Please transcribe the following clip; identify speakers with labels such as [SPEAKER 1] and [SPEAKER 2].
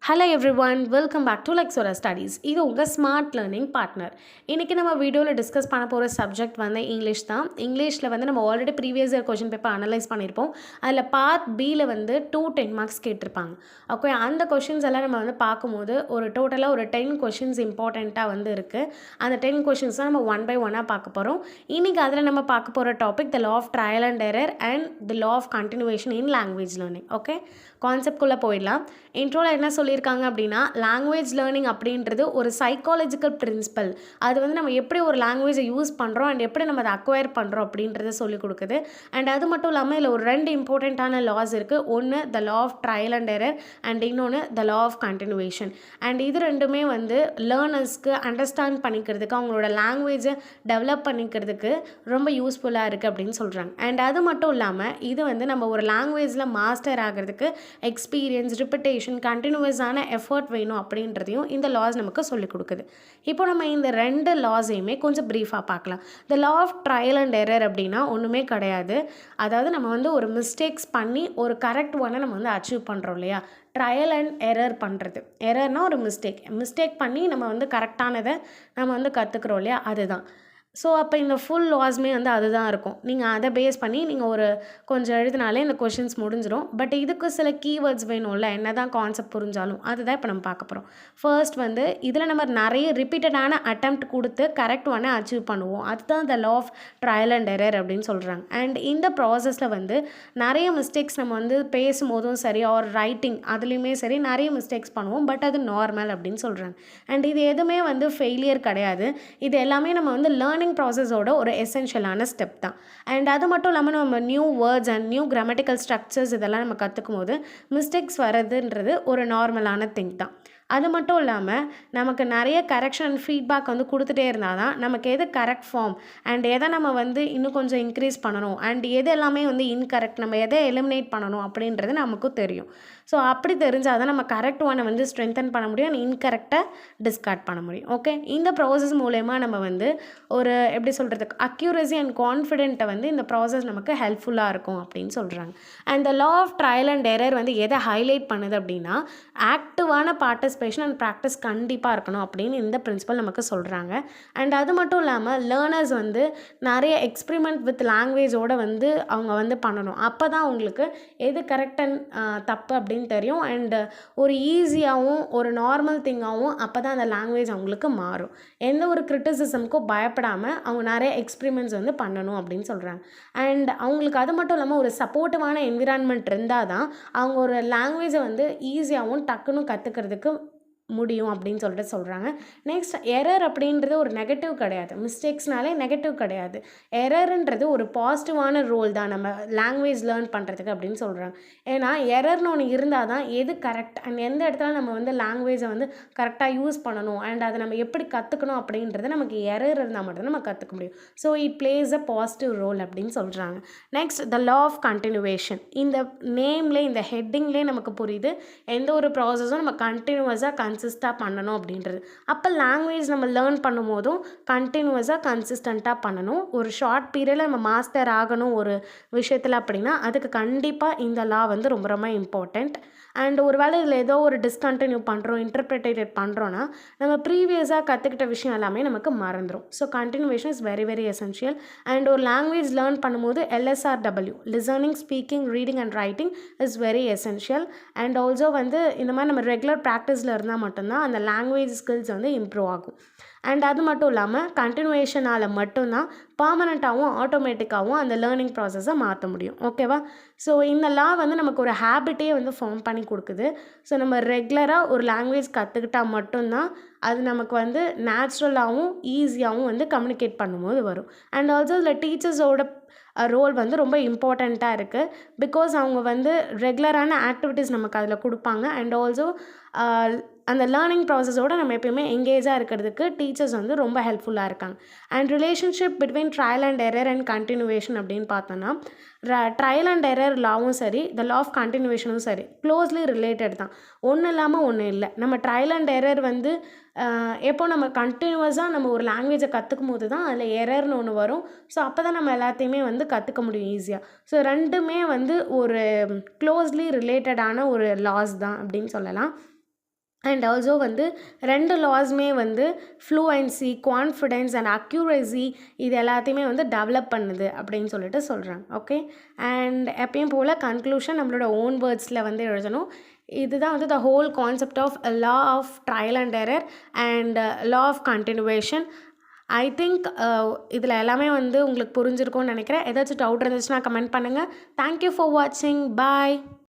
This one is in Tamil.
[SPEAKER 1] Hello everyone, welcome back to Lexora studies. இது உங்கள் ஸ்மார்ட் லேர்னிங் பார்ட்னர். இன்றைக்கி நம்ம வீடியோவில் டிஸ்கஸ் பண்ண போகிற சப்ஜெக்ட் வந்து இங்கிலீஷ் தான். இங்கிலீஷில் வந்து நம்ம already previous year question paper analyse பண்ணியிருப்போம். அதில் பார்ட் பியில் வந்து 10 மார்க்ஸ் கேட்டிருப்பாங்க. ஓகே, அந்த கொஷின்ஸ் எல்லாம் நம்ம வந்து பார்க்கும்போது ஒரு டோட்டலாக ஒரு 10 கொஷின்ஸ் இம்பார்ட்டண்ட்டாக வந்து இருக்குது. அந்த 10 கொஷின்ஸ் தான் நம்ம ஒன் பை ஒன்னாக பார்க்க போகிறோம். இன்றைக்கி அதில் நம்ம பார்க்க போகிற topic the law of trial and error and the law of continuation in language learning. Okay, கான்செப்ட்குள்ளே போயிடலாம். இன்ட்ரோவில் என்ன சொல்லியிருக்காங்க அப்படின்னா, லாங்குவேஜ் லேர்னிங் அப்படின்றது ஒரு சைக்காலஜிக்கல் பிரின்சிபல். அது வந்து நம்ம எப்படி ஒரு லாங்குவேஜை யூஸ் பண்ணுறோம் அண்ட் எப்படி நம்ம அதை அக்வயர் பண்ணுறோம் அப்படின்றத சொல்லிக் கொடுக்குது. அண்ட் அது மட்டும் இல்லாமல் இதில் ஒரு 2 இம்பார்ட்டண்ட்டான லாஸ் இருக்குது. ஒன்று the law of trial and error and இன்னொன்று the law of continuation. And இது ரெண்டுமே வந்து லேர்னர்ஸ்க்கு அண்டர்ஸ்டாண்ட் பண்ணிக்கிறதுக்கு, அவங்களோட லாங்குவேஜை டெவலப் பண்ணிக்கிறதுக்கு ரொம்ப யூஸ்ஃபுல்லாக இருக்குது அப்படின்னு சொல்கிறாங்க. அண்ட் அது மட்டும் இல்லாமல் இது வந்து நம்ம ஒரு லாங்குவேஜில் மாஸ்டர் ஆகிறதுக்கு எக்ஸ்பீரியன்ஸ், ரிப்பிட்டேஷன், கண்டினியூவஸான எஃபர்ட் வேணும் அப்படின்றதையும் இந்த லாஸ் நமக்கு சொல்லிக் கொடுக்குது. இப்போ நம்ம இந்த 2 லாஸையுமே கொஞ்சம் ப்ரீஃபாக பார்க்கலாம். The law of trial and error அப்படின்னா ஒன்றுமே கிடையாது. அதாவது நம்ம வந்து ஒரு மிஸ்டேக்ஸ் பண்ணி ஒரு கரெக்ட் ஒன்னை நம்ம வந்து அச்சீவ் பண்ணுறோம் இல்லையா. ட்ரையல் அண்ட் எரர் பண்ணுறது, எரர்னால் ஒரு மிஸ்டேக் பண்ணி நம்ம வந்து கரெக்டானதை நம்ம வந்து கற்றுக்குறோம் இல்லையா, அதுதான். ஸோ அப்போ இந்த ஃபுல் லாஸுமே வந்து அதுதான் இருக்கும். நீங்கள் அதை பேஸ் பண்ணி நீங்கள் ஒரு கொஞ்சம் எழுதினாலே இந்த கொஷின்ஸ் முடிஞ்சிடும். பட் இதுக்கு சில கீவேர்ட்ஸ் வேணும்ல, என்ன தான் கான்செப்ட் புரிஞ்சாலும். அதுதான் இப்போ நம்ம பார்க்க போகிறோம். ஃபர்ஸ்ட் வந்து இதில் நம்ம நிறைய ரிப்பீட்டடான அட்டெம்ப்ட் கொடுத்து கரெக்ட் ஒன்னை அச்சீவ் பண்ணுவோம். அதுதான் the law of trial and error அப்படின்னு சொல்கிறாங்க. அண்ட் இந்த ப்ராசஸில் வந்து நிறைய மிஸ்டேக்ஸ் நம்ம வந்து பேசும்போதும் சரி ஆர் ரைட்டிங் அதுலேயுமே சரி நிறைய மிஸ்டேக்ஸ் பண்ணுவோம். பட் அது நார்மல் அப்படின்னு சொல்கிறாங்க. அண்ட் இது எதுவுமே வந்து ஃபெயிலியர் கிடையாது. இது எல்லாமே நம்ம வந்து லேர்னிங் ப்ராசஸோட ஒரு எசென்ஷியலான ஸ்டெப் தான். அண்ட் அது மட்டும் இல்லாமல் நம்ம new words and new grammatical structures இதெல்லாம் நம்ம கற்றுக்கும் போது மிஸ்டேக்ஸ் வரதுன்றது ஒரு நார்மலான திங் தான். அது மட்டும் இல்லாமல் நமக்கு நிறைய கரெக்ஷன் அண்ட் ஃபீட்பேக் வந்து கொடுத்துட்டே இருந்தால் தான் நமக்கு எது கரெக்ட் ஃபார்ம் அண்ட் எதை நம்ம வந்து இன்னும் கொஞ்சம் இன்க்ரீஸ் பண்ணணும் அண்ட் எது எல்லாமே வந்து இன்கரெக்ட், நம்ம எதை எலிமினேட் பண்ணணும் அப்படின்றது நமக்கும் தெரியும். ஸோ அப்படி தெரிஞ்சால் தான் நம்ம கரெக்ட் ஒன்னை வந்து ஸ்ட்ரென்தன் பண்ண முடியும் அண்ட் இன்கரெக்டை டிஸ்கார்ட் பண்ண முடியும். ஓகே, இந்த ப்ராசஸ் மூலயமா நம்ம வந்து ஒரு எப்படி சொல்கிறதுக்கு அக்யூரசி அண்ட் கான்ஃபிடென்ட்டை வந்து இந்த ப்ராசஸ் நமக்கு ஹெல்ப்ஃபுல்லாக இருக்கும் அப்படின்னு சொல்கிறாங்க. And the law of trial and error வந்து எதை ஹைலைட் பண்ணுது அப்படின்னா, ஆக்டிவான பார்ட்டிசிபேஷன் அண்ட் ப்ராக்டிஸ் கண்டிப்பாக இருக்கணும் அப்படின்னு இந்த பிரின்சிபல் நமக்கு சொல்கிறாங்க. அண்ட் அது மட்டும் இல்லாமல் லேர்னர்ஸ் வந்து நிறைய எக்ஸ்பிரிமெண்ட் வித் லாங்குவேஜோடு வந்து அவங்க வந்து பண்ணணும். அப்போ தான் அவங்களுக்கு எது கரெக்ட் அண்ட் தப்பு அப்படின்னு தெரியும். அண்ட் ஒரு ஈஸியாகவும் ஒரு நார்மல் திங்காகவும் அப்போ தான் அந்த லாங்குவேஜ் அவங்களுக்கு மாறும். எந்த ஒரு கிரிட்டிசிசம்க்கும் பயப்படாமல் அவங்க நிறைய எக்ஸ்பிரிமெண்ட்ஸ் வந்து பண்ணணும் அப்படின்னு சொல்கிறாங்க. அண்ட் அவங்களுக்கு அது மட்டும் இல்லாமல் ஒரு சப்போர்ட்டிவான என்விரான்மெண்ட் இருந்தால் தான் அவங்க ஒரு லாங்குவேஜை வந்து ஈஸியாகவும் டக்குன்னு கற்றுக்கிறதுக்கு முடியும் அப்படின்னு சொல்லிட்டு சொல்கிறாங்க. நெக்ஸ்ட், எரர் அப்படின்றது ஒரு நெகட்டிவ் கிடையாது. மிஸ்டேக்ஸ்னாலே நெகட்டிவ் கிடையாது. எரர்ன்றது ஒரு பாசிட்டிவான ரோல் தான் நம்ம லாங்குவேஜ் லேர்ன் பண்ணுறதுக்கு அப்படின்னு சொல்கிறாங்க. ஏன்னா எரர்னு ஒன்று இருந்தால் தான் எது கரெக்ட் அண்ட் எந்த இடத்துல நம்ம வந்து லாங்குவேஜை வந்து கரெக்டாக யூஸ் பண்ணணும் அண்ட் அதை நம்ம எப்படி கற்றுக்கணும் அப்படின்றது நமக்கு எரர் இருந்தால் மட்டும் நம்ம கற்றுக்க முடியும். So it plays a positive role அப்படின்னு சொல்கிறாங்க. Next, the law of continuation. இந்த நேம்லேயே இந்த ஹெட்டிங்லேயே நமக்கு புரியுது எந்த ஒரு ப்ராசஸும் நம்ம கண்டினியூவஸாக கன்சிஸ்டாக பண்ணணும் அப்படின்றது. அப்போ லாங்குவேஜ் நம்ம லேர்ன் பண்ணும் போதும் கண்டினியூவஸாக கன்சிஸ்டண்ட்டாக பண்ணணும். ஒரு ஷார்ட் பீரியடில் நம்ம மாஸ்டர் ஆகணும் ஒரு விஷயத்தில் அப்படின்னா அதுக்கு கண்டிப்பாக இந்த லா வந்து ரொம்ப ரொம்ப இம்பார்ட்டண்ட். அண்ட் ஒரு வேளை இதில் ஏதோ ஒரு டிஸ்கண்டினியூ பண்ணுறோம், இன்டர்பிரிட்டேட் பண்ணுறோன்னா நம்ம ப்ரீவியஸாக கற்றுக்கிட்ட விஷயம் எல்லாமே நமக்கு மறந்துடும். So continuation is very very essential. And ஒரு லாங்குவேஜ் லேர்ன் பண்ணும்போது LSRW listening, speaking, reading and writing is very essential. And also வந்து இந்த மாதிரி நம்ம ரெகுலர் ப்ராக்டிஸில் இருந்தால் மட்டும்தான் அந்த லாங்குவேஜ் ஸ்கில்ஸ் வந்து இம்ப்ரூவ் ஆகும். அண்ட் அது மட்டும் இல்லாமல் கண்டினியூவேஷனால் மட்டும்தான் பர்மனெண்ட்டாகவும் ஆட்டோமேட்டிக்காகவும் அந்த லேர்னிங் ப்ராசஸை மாற்ற முடியும். ஓகேவா? ஸோ இந்த லா வந்து நமக்கு ஒரு ஹேபிட்டே வந்து ஃபார்ம் பண்ணி கொடுக்குது. ஸோ நம்ம ரெகுலராக ஒரு லாங்குவேஜ் கற்றுக்கிட்டால் மட்டும்தான் அது நமக்கு வந்து நேச்சுரலாகவும் ஈஸியாகவும் வந்து கம்யூனிகேட் பண்ணும்போது வரும். அண்ட் ஆல்சோ இதில் டீச்சர்ஸோட ரோல் வந்து ரொம்ப இம்பார்ட்டண்ட்டாக இருக்குது. பிகாஸ் அவங்க வந்து ரெகுலரான ஆக்டிவிட்டீஸ் நமக்கு அதில் கொடுப்பாங்க. அண்ட் ஆல்சோ அந்த லேர்னிங் ப்ராசஸோடு நம்ம எப்பயுமே எங்கேஜாக இருக்கிறதுக்கு டீச்சர்ஸ் வந்து ரொம்ப ஹெல்ப்ஃபுல்லாக இருக்காங்க. And relationship between trial and error and continuation அப்படின்னு பார்த்தோன்னா ட்ரையல் அண்ட் எரர் லாவும் சரி த லா ஆஃப் கண்டினியூவேஷனும் சரி க்ளோஸ்லி ரிலேட்டட் தான். ஒன்று இல்லாமல் ஒன்று இல்லை. நம்ம ட்ரையல் அண்ட் எரர் வந்து எப்போ நம்ம கண்டினியூவஸாக நம்ம ஒரு லாங்குவேஜை கற்றுக்கும் போது தான் அதில் எரர்னு ஒன்று வரும். ஸோ அப்போ தான் நம்ம எல்லாத்தையுமே வந்து கற்றுக்க முடியும் ஈஸியாக. ஸோ ரெண்டுமே வந்து ஒரு க்ளோஸ்லி ரிலேட்டடான ஒரு லாஸ் தான் அப்படின்னு சொல்லலாம். அண்ட் ஆல்சோ வந்து 2 லாஸுமே வந்து ஃப்ளூயன்சி, கான்ஃபிடென்ஸ் அண்ட் அக்யூரசி இது எல்லாத்தையுமே வந்து டெவலப் பண்ணுது அப்படின்னு சொல்லிட்டு சொல்கிறாங்க. ஓகே, அண்ட் எப்பயும் போல் கன்க்ளூஷன் நம்மளோட ஓன் வேர்ட்ஸில் வந்து எழுதணும். இதுதான் வந்து the whole concept of law of trial and error and law of continuation. I think இதில் எல்லாமே வந்து உங்களுக்கு புரிஞ்சிருக்கும்னு நினைக்கிறேன். ஏதாச்சும் டவுட் இருந்துச்சுன்னா கமெண்ட் பண்ணுங்கள். தேங்க்யூ ஃபார் வாட்சிங். பாய்.